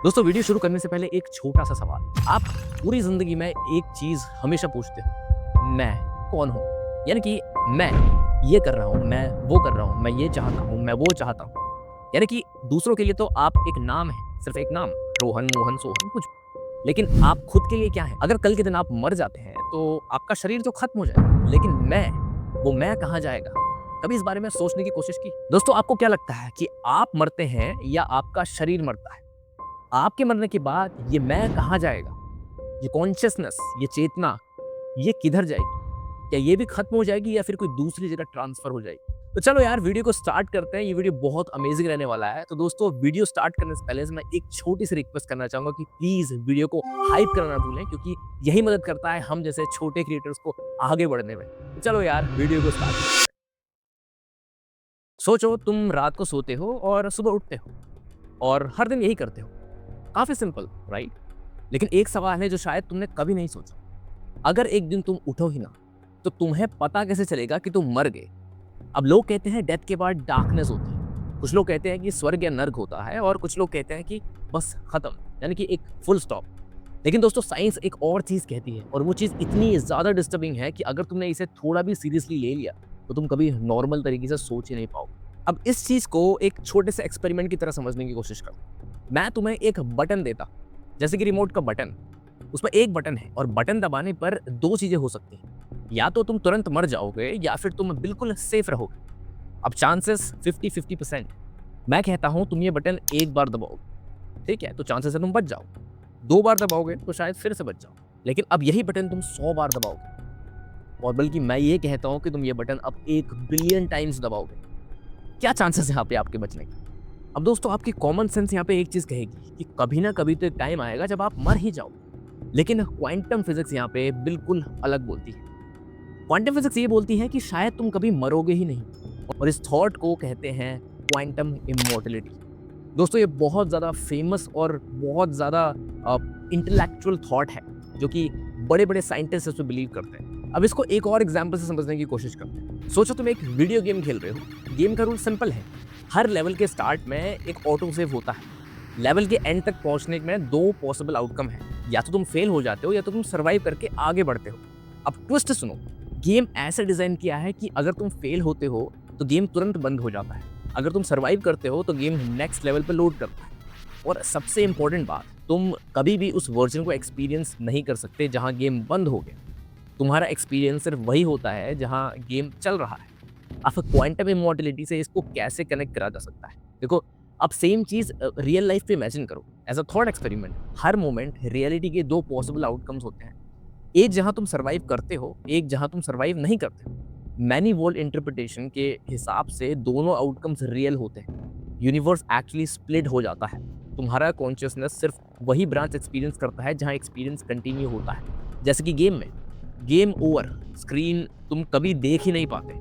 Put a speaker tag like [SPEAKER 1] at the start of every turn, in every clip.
[SPEAKER 1] दोस्तों वीडियो शुरू करने से पहले एक छोटा सा सवाल। आप पूरी जिंदगी में एक चीज हमेशा पूछते हो, मैं कौन हूँ? यानी कि मैं ये कर रहा हूँ, मैं वो कर रहा हूँ, मैं ये चाहता हूँ, मैं वो चाहता हूँ। यानी कि दूसरों के लिए तो आप एक नाम है, सिर्फ एक नाम, रोहन, मोहन, सोहन, कुछ भी। लेकिन आप खुद के लिए क्या है? अगर कल के दिन आप मर जाते हैं तो आपका शरीर तो खत्म हो जाएगा, लेकिन वो मैं कहाँ जाएगा? कभी इस बारे में सोचने की कोशिश की? दोस्तों आपको क्या लगता है कि आप मरते हैं या आपका शरीर मरता है? आपके मरने के बाद ये मैं कहाँ जाएगा? ये कॉन्शियसनेस, ये चेतना, ये किधर जाएगी? क्या ये भी खत्म हो जाएगी या फिर कोई दूसरी जगह ट्रांसफर हो जाएगी? तो चलो यार वीडियो को स्टार्ट करते हैं। ये वीडियो बहुत अमेजिंग रहने वाला है। तो दोस्तों वीडियो स्टार्ट करने से पहले मैं एक छोटी सी रिक्वेस्ट करना चाहूंगा कि प्लीज वीडियो को हाइप करना ना भूलें, क्योंकि यही मदद करता है हम जैसे छोटे क्रिएटर्स को आगे बढ़ने में। तो चलो यार वीडियो को स्टार्ट करते हैं। सोचो तुम रात को सोते हो और सुबह उठते हो और हर दिन यही करते हो। काफी सिंपल, राइट? लेकिन एक सवाल है जो शायद तुमने कभी नहीं सोचा। अगर एक दिन तुम उठो ही ना, तो तुम्हें पता कैसे चलेगा कि तुम मर गए? अब लोग कहते हैं डेथ के बाद डार्कनेस होती है, कुछ लोग कहते हैं कि स्वर्ग या नर्क होता है, और कुछ लोग कहते हैं कि बस खत्म, यानी कि एक फुल स्टॉप। लेकिन दोस्तों साइंस एक और चीज कहती है, और वो चीज इतनी ज्यादा डिस्टर्बिंग है कि अगर तुमने इसे थोड़ा भी सीरियसली ले लिया तो तुम कभी नॉर्मल तरीके से सोच ही नहीं पाओगे। अब इस चीज को एक छोटे से एक्सपेरिमेंट की तरह समझने की कोशिश करो। मैं तुम्हें एक बटन देता, जैसे कि रिमोट का बटन। उसमें एक बटन है और बटन दबाने पर दो चीजें हो सकती हैं, या तो तुम तुरंत मर जाओगे या फिर तुम बिल्कुल सेफ रहोगे। अब चांसेस 50-50%। मैं कहता हूं तुम ये बटन एक बार दबाओगे, ठीक है, तो चांसेस है तुम बच जाओ। दो बार दबाओगे तो शायद फिर से बच जाओ। लेकिन अब यही बटन तुम 100 बार दबाओगे, और बल्कि मैं ये कहता हूं कि तुम ये बटन अब 1 बिलियन टाइम्स दबाओगे। क्या चांसेस है यहाँ पे आपके बचने के? अब दोस्तों आपकी कॉमन सेंस यहाँ पे एक चीज कहेगी कि कभी ना कभी तो एक टाइम आएगा जब आप मर ही जाओ। लेकिन क्वांटम फिजिक्स यहाँ पे बिल्कुल अलग बोलती है। क्वांटम फिजिक्स ये बोलती है कि शायद तुम कभी मरोगे ही नहीं, और इस थॉट को कहते हैं क्वांटम इमॉर्टलिटी। दोस्तों ये बहुत ज़्यादा फेमस और बहुत ज़्यादा इंटेलेक्चुअल थॉट है, जो कि बड़े बड़े साइंटिस्ट इसमें बिलीव करते हैं। अब इसको एक और एग्जाम्पल से समझने की कोशिश करते हैं। सोचो तुम एक वीडियो गेम खेल रहे हो। गेम का रूल सिंपल है, हर लेवल के स्टार्ट में एक ऑटो सेव होता है। लेवल के एंड तक पहुंचने में दो पॉसिबल आउटकम है, या तो तुम फेल हो जाते हो या तो तुम सर्वाइव करके आगे बढ़ते हो। अब ट्विस्ट सुनो, गेम ऐसे डिजाइन किया है कि अगर तुम फेल होते हो तो गेम तुरंत बंद हो जाता है, अगर तुम सर्वाइव करते हो तो गेम नेक्स्ट लेवल पर लोड करता है। और सबसे इंपॉर्टेंट बात, तुम कभी भी उस वर्जन को एक्सपीरियंस नहीं कर सकते जहां गेम बंद हो गया। तुम्हारा एक्सपीरियंस सिर्फ वही होता है जहां गेम चल रहा है। अब क्वांटम इमॉर्टलिटी से इसको कैसे कनेक्ट करा जा सकता है? देखो, अब सेम चीज रियल लाइफ पे इमेजिन करो एज अ थॉट एक्सपेरिमेंट। हर मोमेंट रियलिटी के दो पॉसिबल आउटकम्स होते हैं, एक जहां तुम सर्वाइव करते हो, एक जहां तुम सर्वाइव नहीं करते हो। मैनी वर्ल्ड इंटरप्रिटेशन के हिसाब से दोनों आउटकम्स रियल होते हैं। यूनिवर्स एक्चुअली स्प्लिट हो जाता है। तुम्हारा कॉन्शियसनेस सिर्फ वही ब्रांच एक्सपीरियंस करता है जहां एक्सपीरियंस कंटिन्यू होता है। जैसे कि गेम में गेम ओवर स्क्रीन तुम कभी देख ही नहीं पाते,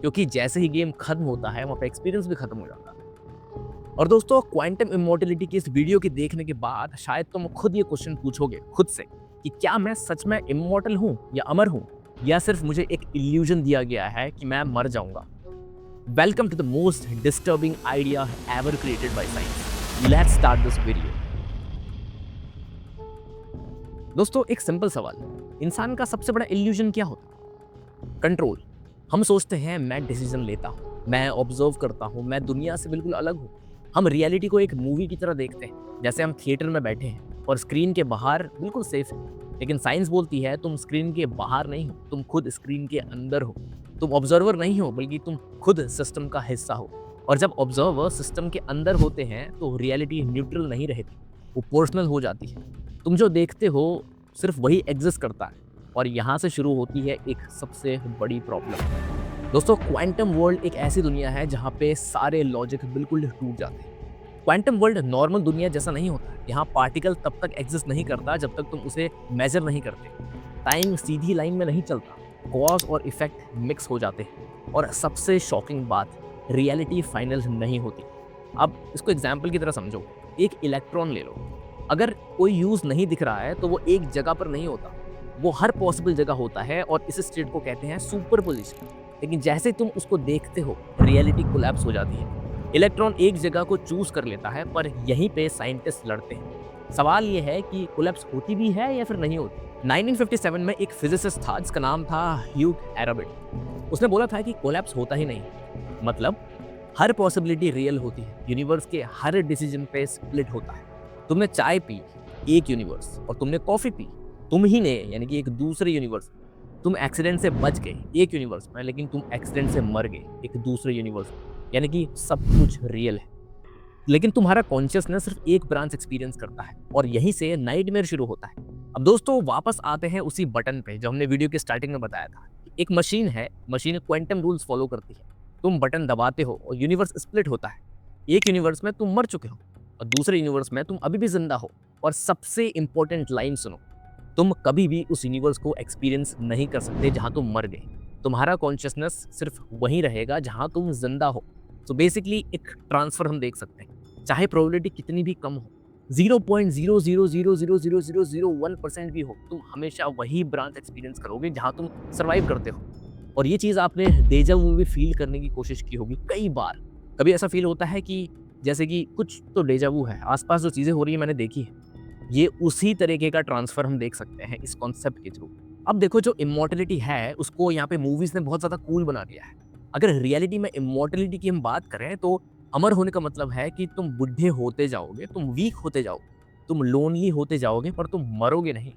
[SPEAKER 1] क्योंकि जैसे ही गेम खत्म होता है वहाँ पे एक्सपीरियंस भी खत्म हो जाता है। और दोस्तों क्वांटम इमॉर्टलिटी की इस वीडियो के देखने के बाद शायद तुम खुद ये क्वेश्चन पूछोगे खुद से कि क्या मैं सच में इमॉर्टल हूँ या अमर हूँ, या सिर्फ मुझे एक इल्यूजन दिया गया है कि मैं मर जाऊंगा। Welcome to the most disturbing idea ever created by science. Let's start this video. दोस्तों एक सिंपल सवाल, इंसान का सबसे बड़ा इल्यूजन क्या होता? कंट्रोल। हम सोचते हैं मैं डिसीजन लेता हूँ, मैं ऑब्जर्व करता हूँ, मैं दुनिया से बिल्कुल अलग हूँ। हम रियलिटी को एक मूवी की तरह देखते हैं, जैसे हम थिएटर में बैठे हैं और स्क्रीन के बाहर बिल्कुल सेफ है। लेकिन साइंस बोलती है तुम स्क्रीन के बाहर नहीं हो, तुम खुद स्क्रीन के अंदर हो। तुम ऑब्जर्वर नहीं हो, बल्कि तुम खुद सिस्टम का हिस्सा हो। और जब ऑब्जर्वर सिस्टम के अंदर होते हैं तो रियलिटी न्यूट्रल नहीं रहती, वो पर्सनल हो जाती है। तुम जो देखते हो सिर्फ वही एग्जिस्ट करता है, और यहाँ से शुरू होती है एक सबसे बड़ी प्रॉब्लम। दोस्तों क्वांटम वर्ल्ड एक ऐसी दुनिया है जहाँ पे सारे लॉजिक बिल्कुल टूट जाते हैं। क्वांटम वर्ल्ड नॉर्मल दुनिया जैसा नहीं होता। यहाँ पार्टिकल तब तक एग्जिस्ट नहीं करता जब तक तुम उसे मेजर नहीं करते। टाइम सीधी लाइन में नहीं चलता, कॉज और इफेक्ट मिक्स हो जाते हैं। और सबसे शॉकिंग बात, रियलिटी फाइनल नहीं होती। अब इसको एग्जाम्पल की तरह समझो, एक इलेक्ट्रॉन ले लो। अगर कोई यूज नहीं दिख रहा है तो वो एक जगह पर नहीं होता, वो हर पॉसिबल जगह होता है, और इस स्टेट को कहते हैं सुपरपोजिशन। लेकिन जैसे तुम उसको देखते हो रियलिटी कोलैप्स हो जाती है। इलेक्ट्रॉन एक जगह को चूज कर लेता है, पर यहीं पे साइंटिस्ट लड़ते हैं। सवाल ये है कि कोलैप्स होती भी है या फिर नहीं होती। 1957 में एक फिजिसिस्ट था जिसका नाम था ह्यूग एराबिट। उसने बोला था कि कोलैप्स होता ही नहीं, मतलब हर पॉसिबिलिटी रियल होती है। यूनिवर्स के हर डिसीजन पे स्प्लिट होता है। तुमने चाय पी, एक यूनिवर्स, और तुमने कॉफी पी, तुम ही ने, यानी कि एक दूसरे यूनिवर्स। तुम एक्सीडेंट से बच गए एक यूनिवर्स में, लेकिन तुम एक्सीडेंट से मर गए एक दूसरे यूनिवर्स में, यानी कि सब कुछ रियल है। लेकिन तुम्हारा कॉन्शियसनेस सिर्फ एक ब्रांच एक्सपीरियंस करता है, और यहीं से नाइटमेयर शुरू होता है। अब दोस्तों वापस आते हैं उसी बटन पे जो हमने वीडियो के स्टार्टिंग में बताया था। एक मशीन है, मशीन क्वांटम रूल्स फॉलो करती है। तुम बटन दबाते हो और यूनिवर्स स्प्लिट होता है। एक यूनिवर्स में तुम मर चुके हो और दूसरे यूनिवर्स में तुम अभी भी जिंदा हो। और सबसे इंपॉर्टेंट लाइन सुनो, तुम कभी भी उस यूनिवर्स को एक्सपीरियंस नहीं कर सकते जहां तुम मर गए। तुम्हारा कॉन्शियसनेस सिर्फ वहीं रहेगा जहां तुम जिंदा हो। तो बेसिकली एक ट्रांसफर हम देख सकते हैं, चाहे प्रोबेबिलिटी कितनी भी कम हो, 0.0000001% भी हो, तुम हमेशा वही ब्रांच एक्सपीरियंस करोगे जहां तुम सर्वाइव करते हो। और ये चीज़ आपने डेजा वू में भी फील करने की कोशिश की होगी कई बार। कभी ऐसा फील होता है कि जैसे कि कुछ तो डेजा वू है, आसपास जो चीज़ें हो रही है मैंने देखी है। ये उसी तरीके का ट्रांसफर हम देख सकते हैं इस कॉन्सेप्ट के थ्रू। अब देखो, जो इमॉर्टलिटी है उसको यहाँ पे मूवीज ने बहुत ज़्यादा कूल बना दिया है। अगर रियलिटी में इमॉर्टलिटी की हम बात करें तो अमर होने का मतलब है कि तुम बुढ़े होते जाओगे, तुम वीक होते जाओगे, तुम लोनली होते जाओगे, पर तुम मरोगे नहीं।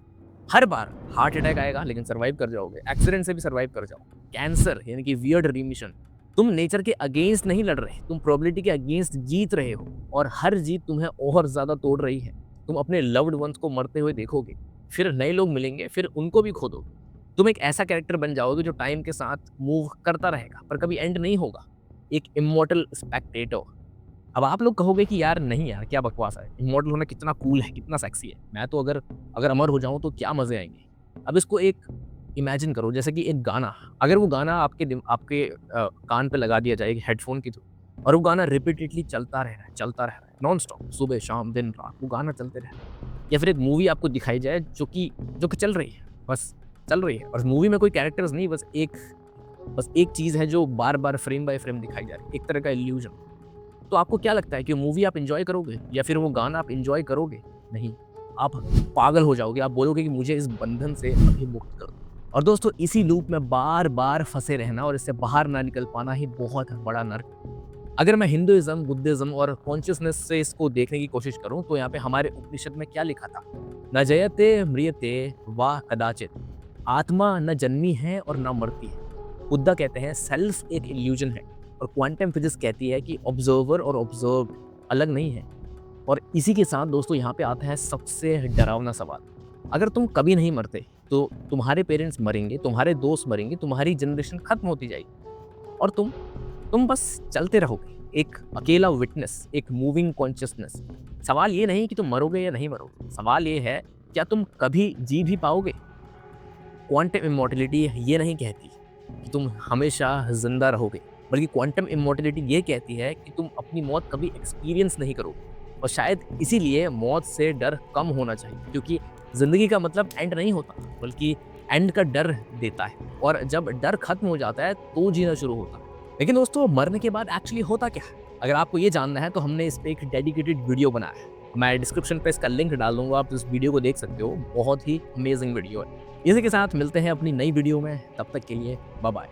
[SPEAKER 1] हर बार हार्ट अटैक आएगा लेकिन सर्वाइव कर जाओगे, एक्सीडेंट से भी सर्वाइव कर जाओगे, कैंसर यानी कि वियर्ड रिमिशन। तुम नेचर के अगेंस्ट नहीं लड़ रहे, तुम प्रोबेबिलिटी के अगेंस्ट जीत रहे हो, और हर जीत तुम्हें और ज़्यादा तोड़ रही है। तुम अपने लव्ड वंस को मरते हुए देखोगे, फिर नए लोग मिलेंगे, फिर उनको भी खो दोगे। तुम एक ऐसा कैरेक्टर बन जाओगे जो टाइम के साथ मूव करता रहेगा पर कभी एंड नहीं होगा, एक इमॉर्टल स्पेक्टेटर। अब आप लोग कहोगे कि यार नहीं यार, क्या बकवास है, इमॉर्टल होना कितना कूल है, कितना सेक्सी है, मैं तो अगर अगर अमर हो जाऊं तो क्या मजे आएंगे। अब इसको एक इमेजिन करो, जैसे कि एक गाना, अगर वो गाना आपके कान पे लगा दिया जाए हेडफोन की थ्रू, और वो गाना रिपीटेडली चलता रह रहा है, चलता रह रहा है नॉन स्टॉप, सुबह शाम दिन रात वो गाना चलते रह रहा है। या फिर एक मूवी आपको दिखाई जाए जो कि चल रही है, बस चल रही है, और मूवी में कोई कैरेक्टर्स नहीं, बस एक चीज़ है जो बार बार फ्रेम बाय फ्रेम दिखाई जा रही है, एक तरह का इल्यूजन। तो आपको क्या लगता है कि मूवी आप एंजॉय करोगे या फिर वो गाना आप एंजॉय करोगे? नहीं, आप पागल हो जाओगे, आप बोलोगे कि मुझे इस बंधन से अभी मुक्त कर दो। और दोस्तों इसी लूप में बार बार फंसे रहना और इससे बाहर ना निकल पाना ही बहुत बड़ा नर्क। अगर मैं हिंदुइज्म, बुद्धिज्म और कॉन्शियसनेस से इसको देखने की कोशिश करूं तो यहाँ पे हमारे उपनिषद में क्या लिखा था, न जयते म्रियते वा कदाचित, आत्मा न जन्मी है और न मरती है। बुद्धा कहते हैं सेल्फ एक इल्यूजन है, और क्वांटम फिजिक्स कहती है कि ऑब्जर्वर और ऑब्जर्व्ड अलग नहीं है। और इसी के साथ दोस्तों यहाँ पे आता है सबसे डरावना सवाल, अगर तुम कभी नहीं मरते तो तुम्हारे पेरेंट्स मरेंगे, तुम्हारे दोस्त मरेंगे, तुम्हारी जनरेशन खत्म होती जाएगी, और तुम बस चलते रहोगे, एक अकेला विटनेस, एक मूविंग कॉन्शियसनेस। सवाल ये नहीं कि तुम मरोगे या नहीं मरोगे, सवाल ये है क्या तुम कभी जी भी पाओगे। क्वांटम इमॉर्टलिटी ये नहीं कहती कि तुम हमेशा जिंदा रहोगे, बल्कि क्वांटम इमॉर्टलिटी ये कहती है कि तुम अपनी मौत कभी एक्सपीरियंस नहीं करोगे। और शायद इसीलिए मौत से डर कम होना चाहिए, क्योंकि ज़िंदगी का मतलब एंड नहीं होता, बल्कि एंड का डर देता है, और जब डर खत्म हो जाता है तो जीना शुरू होता है। लेकिन दोस्तों मरने के बाद एक्चुअली होता क्या है, अगर आपको ये जानना है तो हमने इस पर एक डेडिकेटेड वीडियो बनाया है। मैं डिस्क्रिप्शन पे इसका लिंक डाल दूंगा, आप इस वीडियो को देख सकते हो, बहुत ही अमेजिंग वीडियो है। इसी के साथ मिलते हैं अपनी नई वीडियो में, तब तक के लिए बाय बाय।